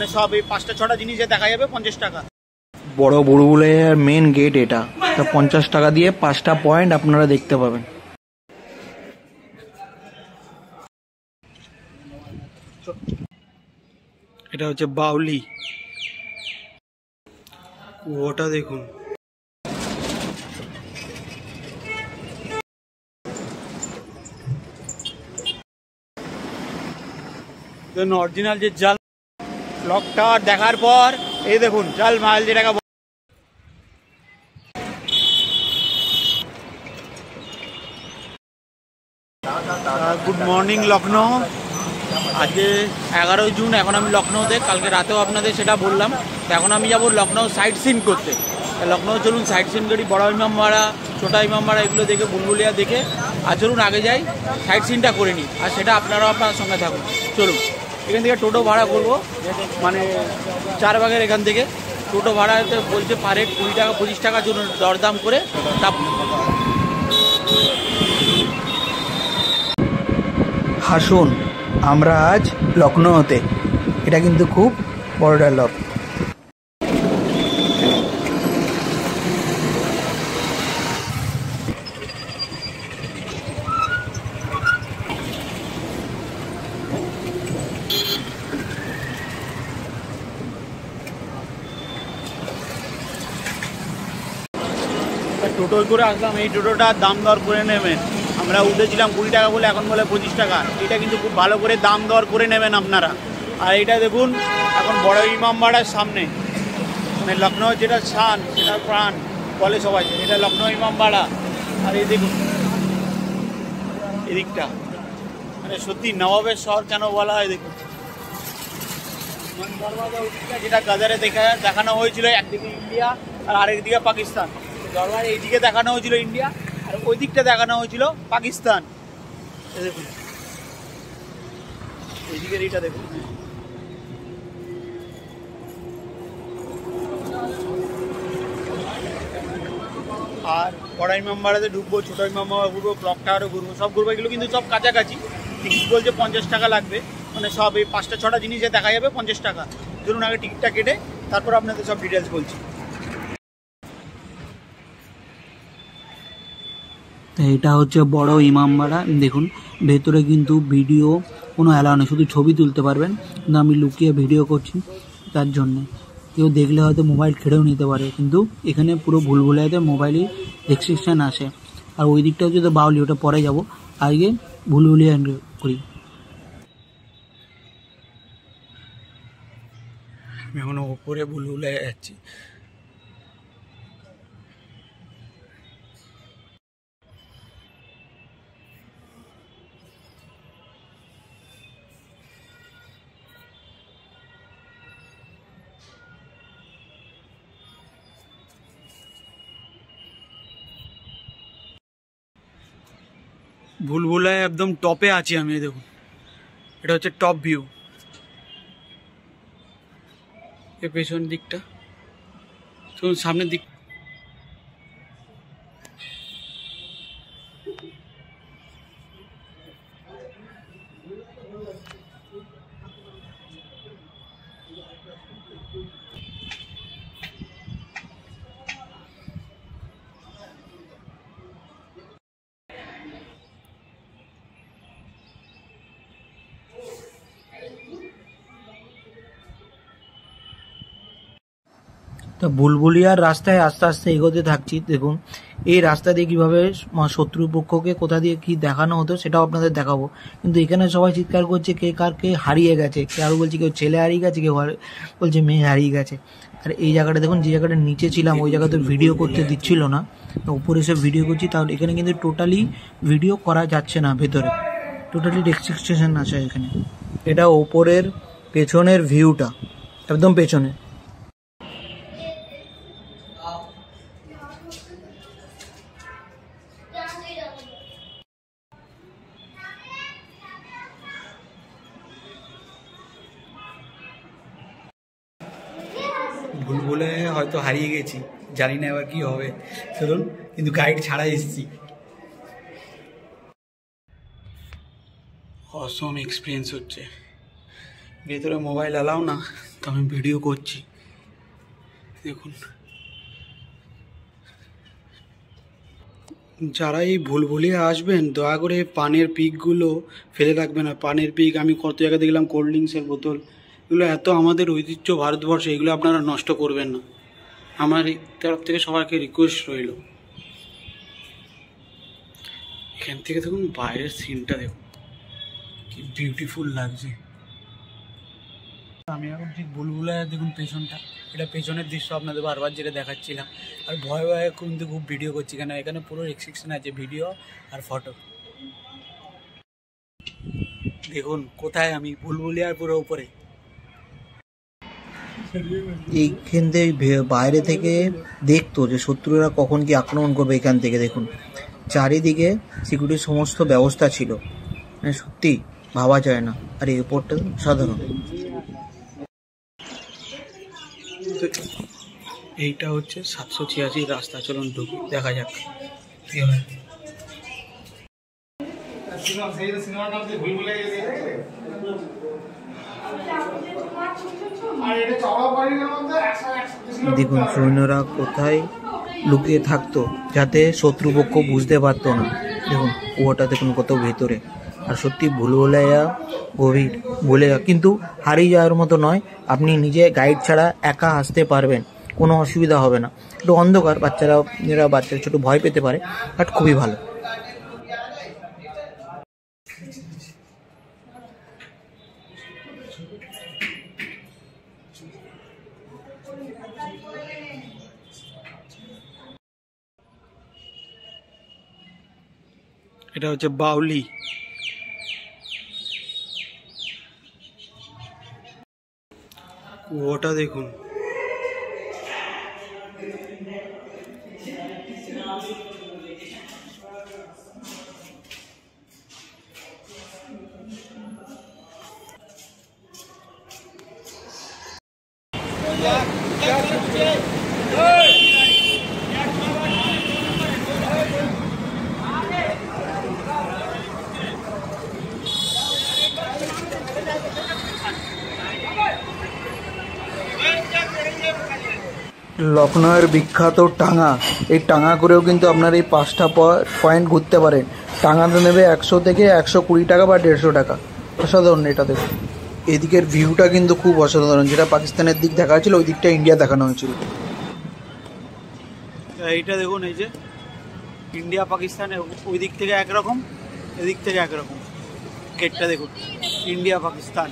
মানে সব এই 5টা 6টা জিনিসে দেখা যাবে 50 টাকা। বড় বুলবুলাইয়ার মেন গেট এটা, 50 টাকা দিয়ে 5টা পয়েন্ট আপনারা দেখতে পাবেন। এটা হচ্ছে বাউলি, ওটা দেখুন। অরিজিনাল যে জাল ক্লক টাওয়ার দেখার পর এই দেখুন জাল মাইল যেটাকে গুড মর্নিং লখনৌ। আজকে 11 জুন, এখন আমি লখনৌতে, কালকে রাতেও আপনাদের সেটা বললাম। তো এখন আমি যাবো লখনৌ সাইট সিন করতে। লখনৌ চলুন সাইট সিন করি, বড় ইমামবাড়া, ছোটা ইমামবাড়া এগুলো দেখে, বুলবুলিয়া দেখে। আর চলুন আগে যাই, সাইট সিনটা করে নিই, আর সেটা আপনারাও আপনার সঙ্গে থাকুন। চলুন, এখান থেকে টোটো ভাড়া করবো, মানে 4 ভাগের এখান থেকে টোটো ভাড়াতে বলছে পার হেড 20 টাকা 25 টাকার জন্য দরদাম করে। হাসুন, আমরা আজ লখনৌতে। এটা কিন্তু খুব বড় ডায়লগ। টোটোয় করে আসলাম, এই টোটোটার দাম দর করে নেবেন। আমরা উঠেছিলাম 20 টাকা বলে, এখন বলে 25 টাকা। এটা কিন্তু খুব ভালো করে দাম দর করে নেবেন আপনারা। আর এইটা দেখুন, এখন বড় ইমামবাড়ার সামনে, মানে লখনৌ যেটা শান, সেটা প্রাণ বলে সবাই, এটা লখনৌ ইমামবাড়া। আর এই দেখুন এদিকটা, মানে সত্যি নবাবের শহর কেন বলা হয় দেখুন। যেটা গাজারে দেখানো হয়েছিল, একদিকে ইন্ডিয়া আর আরেকদিকে পাকিস্তান। দরবার এইদিকে দেখানো হয়েছিল ইন্ডিয়া, আর ওই দিকটা দেখানো হয়েছিল পাকিস্তান। দেখুন এইদিকের এইটা দেখুন। আর বড় ইমামবাড়াতে ঢুকবো, ছোট ইমামবাড়া ঘুরবো, ক্লক টাওয়ারও ঘুরবো, সব ঘুরবো। এগুলো কিন্তু সব কাছাকাছি। টিকিট বলছে 50 টাকা লাগবে, মানে সব এই 5টা 6টা জিনিসে দেখা যাবে 50 টাকা। ধরুন আগে টিকিটটা কেটে তারপর আপনাদের সব ডিটেলস বলছি। এটা হচ্ছে বড় ইমামবাড়া। দেখুন ভেতরে কিন্তু ভিডিও কোনো অ্যালাউ নেই, শুধু ছবি তুলতে পারবেন। কিন্তু আমি লুকিয়ে ভিডিও করছি, তার জন্যে কেউ দেখলে হয়তো মোবাইল কেড়েও নিতে পারে। কিন্তু এখানে পুরো ভুলভুলাইয়াতে মোবাইলই রেস্ট্রিকশান আসে। আর ওই দিকটা হচ্ছে তো বাউলি, ওটা পরে যাব, আগে ভুলভুলিয়া করি। আমি এখন ওপরে ভুলভুলাইয়া যাচ্ছি। ভুলভুলাইয়া একদম টপে আছি আমি, দেখুন এটা হচ্ছে টপ ভিউ। এর পেছন দিকটা শুনুন, সামনের দিক তো বুলবুলিয়ার রাস্তায় আস্তে আস্তে এগোতে থাকছি। দেখুন এই রাস্তা দিয়ে কীভাবে শত্রুপক্ষকে কোথা দিয়ে কি দেখানো হতো সেটাও আপনাদের দেখাবো। কিন্তু এখানে সবাই চিৎকার করছে কে কার কে হারিয়ে গেছে, কারো বলছে কেউ ছেলে হারিয়ে গেছে, কেউ বলছে মেয়ে হারিয়ে গেছে। আর এই জায়গাটা দেখুন, যে জায়গাটা নিচে ছিলাম ওই জায়গাতে ভিডিও করতে দিচ্ছিল না, উপরে এসে ভিডিও করছি। তাহলে এখানে কিন্তু টোটালি ভিডিও করা যাচ্ছে না, ভেতরে টোটালি রেস্ট্রিকশন আছে এখানে। এটা ওপরের পেছনের ভিউটা, একদম পেছনে। ভুলভুলাইয়া হয়তো হারিয়ে গেছি, জানি না এবার কি হবে। চলুন, কিন্তু গাইড ছাড়া এসেছি। অসম এক্সপিরিয়েন্স হচ্ছে। ভেতরে মোবাইল অ্যালাউ না, তো আমি ভিডিও করছি। দেখুন, যারা এই ভুলভুলিয়া আসবেন দয়া করে পানের পিকগুলো ফেলে রাখবেন না। পানের পিক, আমি কত জায়গায় দেখলাম কোল্ড ড্রিঙ্কসের বোতল, এগুলো এত আমাদের ঐতিহ্য ভারতবর্ষে, এগুলো আপনারা নষ্ট করবেন না। আমার এই তরফ থেকে সবাইকে রিকোয়েস্ট রইল। এখান থেকে দেখুন বাইরের সিনটা দেখুন কি বিউটিফুল লাগছে। আমি এখন ঠিক ভুলভুলাইয়া দেখুন পেছনটা, এটা পেছনের দৃশ্য আপনাদের বারবার যেটা দেখাচ্ছিলাম। আর ভয়ে ভয়ে কিন্তু খুব ভিডিও করছি, কেন এখানে পুরো রেস্ট্রিকশন আছে ভিডিও আর ফটো। দেখুন কোথায় আমি, ভুলভুলিয়ার পুরো উপরে। এইখান থেকে বাইরে থেকে দেখতো যে শত্রুরা কখন কি আক্রমণ করবে। এখান থেকে দেখুন চারিদিকে সিকিউরিটির সমস্ত ব্যবস্থা ছিল, মানে সত্যি ভাবা যায় না। আর এয়ারপোর্টটা সাধারণ। এইটা হচ্ছে 786 রাস্তা, চলুন ঢুকি, দেখা যাক কি হয়। দেখুন সৈন্যরা কোথায় লুকিয়ে থাকতো যাতে শত্রুপক্ষ বুঝতে পারতো না। দেখুন কুয়োটা দেখুন কত ভেতরে। আর সত্যি ভুলভুলাইয়া গভীর বলে, কিন্তু হারিয়ে যাওয়ার মতো নয়। আপনি নিজে গাইড ছাড়া একা আসতে পারবেন, কোনো অসুবিধা হবে না। একটু অন্ধকার, বাচ্চারা ছোটো ভয় পেতে পারে, বাট খুবই ভালো। এটা হচ্ছে বাউলি। কুয়োটা দেখুন, লখনউয়ের বিখ্যাত টাঙা। এই টাঙা করেও কিন্তু আপনার এই 5টা পয়েন্ট ঘুরতে পারেন। টাঙাতে নেবে 100 থেকে 120 টাকা বা 150 টাকা। অসাধারণ এটা দেখুন। এদিকের ভিউটা কিন্তু খুব অসাধারণ, যেটা পাকিস্তানের দিক দেখা হয়েছিল ওই দিকটা ইন্ডিয়া দেখানো হয়েছিল। এইটা দেখুন, এই যে ইন্ডিয়া পাকিস্তান, ওই দিক থেকে একরকম, এদিক থেকে একরকম। গেটটা দেখুন, ইন্ডিয়া পাকিস্তান।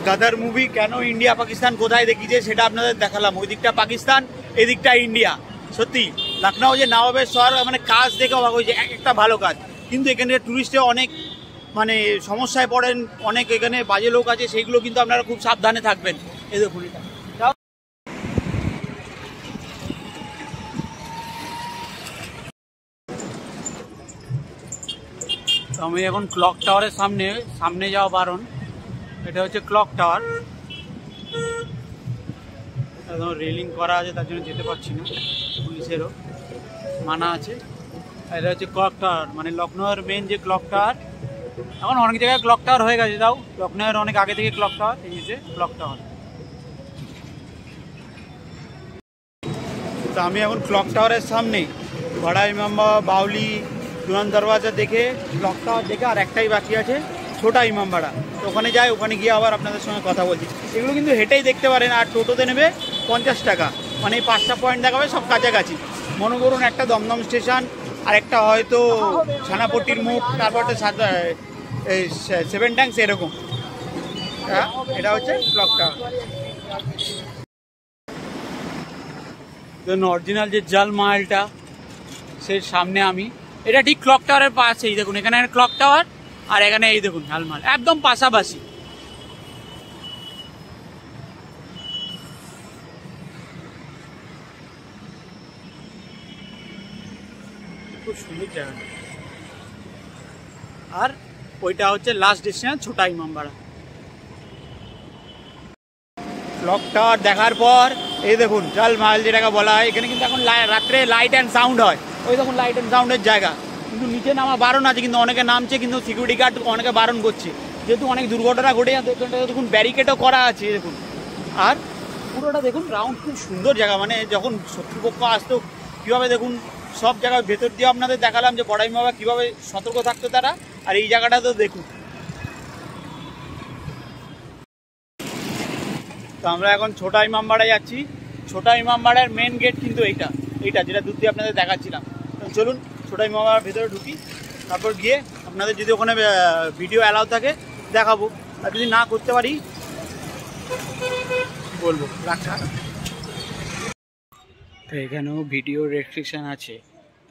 গাদার মুভি কেন ইন্ডিয়া পাকিস্তান কোথায় দেখিয়েছে সেটা আপনাদের দেখালাম। ওই দিকটা পাকিস্তান, এদিকটা ইন্ডিয়া। সত্যি লখনউ যে নবাবের শহর, মানে কাজ দেখে অবাক হয়েছে, একটা ভালো কাজ। কিন্তু এখানে টুরিস্টে অনেক মানে সমস্যায় পড়েন, অনেক এখানে বাজে লোক আছে, সেইগুলো কিন্তু আপনারা খুব সাবধানে থাকবেন। এই দেখুন, এটা আমি এখন ক্লক টাওয়ারের সামনে যাওয়া বারণ। এটা হচ্ছে ক্লক টাওয়ার, একদম রেলিং করা আছে, তার জন্য যেতে পারছি না, পুলিশেরও মানা আছে। এটা হচ্ছে ক্লক টাওয়ার, মানে লখনউয়ের মেন যে ক্লক টাওয়ার। এখন অনেক জায়গায় ক্লক টাওয়ার হয়ে গেছে, তাও লখনউয়ের অনেক আগে থেকে ক্লক টাওয়ার। এই হচ্ছে ক্লক টাওয়ার। তো আমি এখন ক্লক টাওয়ারের সামনে বড়া ইমামবাড়া, বাউলি, দুরান দরওয়াজা দেখে, ক্লক টাওয়ার দেখে আর একটাই বাকি আছে ছোটা ইমামবাড়া। তো ওখানে যাই, ওখানে গিয়ে আবার আপনাদের সঙ্গে কথা বলছি। এগুলো কিন্তু হেঁটেই দেখতে পারেন, আর টোটোতে নেবে 50 টাকা। মানে এই 5টা পয়েন্ট দেখাবে, সব কাছাকাছি। মনে করুন একটা দমদম স্টেশন, আর একটা হয়তো ছানাপট্টির মুখ, তারপর 7 ট্যাঙ্কস, এরকম। হ্যাঁ, এটা হচ্ছে ক্লক টাওয়ার। দেখুন অরিজিনাল যে জল মালটা, সেই সামনে আমি, এটা ঠিক ক্লক টাওয়ারের পাশেই। দেখুন এখানে ক্লক টাওয়ার, আর এখানে এই দেখুন ঝালমাল, একদম পাশাপাশি। খুব সুন্দর জায়গা। আর ওইটা হচ্ছে লাস্ট ডেস্টিনেশন ছোটা ইমামবাড়া। ক্লক টাওয়ার দেখার পর এই দেখুন জল মহল যেটাকে বলা হয়, এখানে কিন্তু এখন রাত্রে লাইট অ্যান্ড সাউন্ড হয়। ওই দেখুন লাইট অ্যান্ড সাউন্ডের জায়গা, কিন্তু নিচে নামা বারণ আছে, কিন্তু অনেকে নামছে, কিন্তু সিকিউরিটি গার্ড অনেকে বারণ করছে, যেহেতু অনেক দুর্ঘটনা ঘটে যাচ্ছে। দেখুন ব্যারিকেডও করা আছে দেখুন। আর পুরোটা দেখুন রাউন্ড, খুব সুন্দর জায়গা। মানে যখন শত্রুপক্ষ আসতো কীভাবে দেখুন সব জায়গায় ভেতর দিয়ে আপনাদের দেখালাম যে বড়াই বাবা কীভাবে সতর্ক থাকতো তারা। আর এই জায়গাটা তো দেখুন। তো আমরা এখন ছোটা ইমামবাড়ায় যাচ্ছি। ছোটা ইমামবাড়ার মেন গেট কিন্তু এইটা যেটা দূর দিয়ে আপনাদের দেখাচ্ছিলাম। তো চলুন ছোটা ইমামবাড়ার ভেতরে ঢুকি, তারপর গিয়ে আপনাদের যদি ওখানে ভিডিও অ্যালাউ থাকে দেখাবো, আর যদি না করতে পারি বলবো রাখা। তো এখানেও ভিডিও রেস্ট্রিকশান আছে,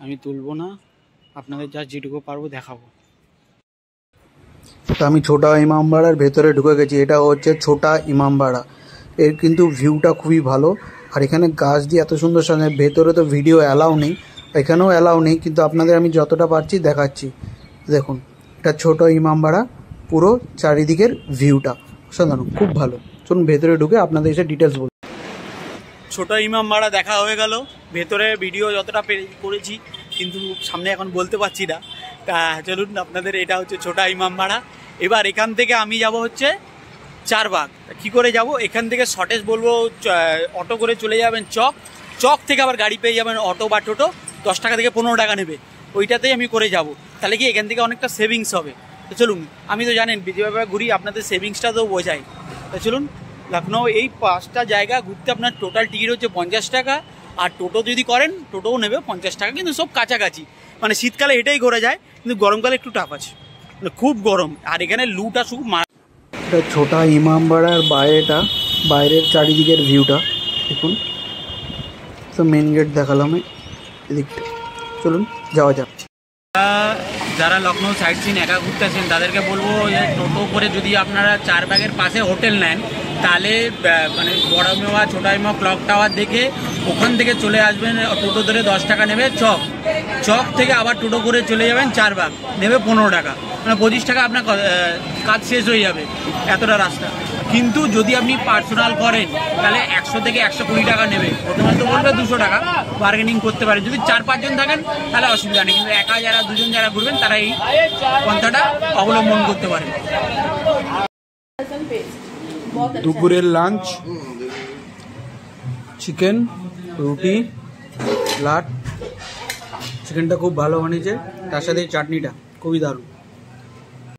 আমি তুলবো না, আপনাদের যা যেটুকু পারবো দেখাবো। তো আমি ছোটা ইমামবাড়ার ভেতরে ঢুকে গেছি। এটা হচ্ছে ছোটা ইমামবাড়া। এর কিন্তু ভিউটা খুবই ভালো, আর এখানে গাছ দিয়ে এত সুন্দর সাজানো। ভেতরে তো ভিডিও অ্যালাউ নেই, এখানেও অ্যালাউ নেই, কিন্তু আপনাদের আমি যতটা পারছি দেখাচ্ছি। দেখুন এটা ছোট ইমামবাড়া, পুরো চারিদিকের ভিউটা সাধারণ খুব ভালো। চলুন ভেতরে ঢুকে আপনাদের এসে ডিটেলস বলুন। ছোট ইমামবাড়া দেখা হয়ে গেল, ভেতরে ভিডিও যতটা করেছি কিন্তু সামনে এখন বলতে পারছি না। তা চলুন আপনাদের, এটা হচ্ছে ছোটা ইমামবাড়া। এবার এখান থেকে আমি যাব হচ্ছে চারবাগ। কি করে যাব? এখান থেকে শর্টেজ বলবো, অটো করে চলে যাবেন চক থেকে আবার গাড়ি পেয়ে যাবেন অটো বা টোটো, 10 টাকা থেকে 15 টাকা নেবে, ওইটাতেই আমি করে যাব। তাহলে কি এখান থেকে অনেকটা সেভিংস হবে। তো চলুন, আমি তো জানেন যেভাবে ঘুরি আপনাদের সেভিংসটা তো বোঝাই। তো চলুন, লখনৌ এই 5টা জায়গা ঘুরতে আপনার টোটাল টিকিট হচ্ছে 50 টাকা। আর টোটো যদি করেন টোটোও নেবে 50 টাকা, কিন্তু সব কাছাকাছি। মানে শীতকালে এটাই ঘোরা যায়, কিন্তু গরমকালে একটু টাফ আছে, মানে খুব গরম। আর এখানে লুটা শুধু এটা ছোটা ইমামবাড়ার বাইরের চারিদিকের ভিউটা দেখুন। তো মেন গেট দেখালাম এদিকটা, চলুন যাওয়া যাক। যারা লখনৌ সাইট সিন একা ঘুরতে আসেন তাদেরকে বলবো যে টোটো করে যদি আপনারা চারবাগের পাশে হোটেল নেন, তাহলে মানে বড় মেওয়া ছোটা মেওয়া ক্লক টাওয়ার দেখে ওখান থেকে চলে আসবেন, টোটো ধরে 10 টাকা নেবে। চক থেকে আবার টোটো করে চলে যাবেন চারবাগ, নেবে 15 টাকা, মানে 25 টাকা আপনার কাজ শেষ হয়ে যাবে এতটা রাস্তা। কিন্তু যদি আপনি পার্সোনাল করেন তাহলে 100 থেকে 120 টাকা নেবে। প্রথমে তো বলবে 200 টাকা, বার্গেনিং করতে পারে। যদি 4-5 জন থাকেন তাহলে অসুবিধা নেই, কিন্তু একা যারা 2 জন যারা ঘুরবেন তারা এই পন্থাটা অবলম্বন করতে পারে। দুপুরের লাঞ্চ, চিকেন, রুটি, লাট। চিকেনটা খুব ভালো বানিয়েছে, তার সাথে চাটনিটা খুবই দারুণ।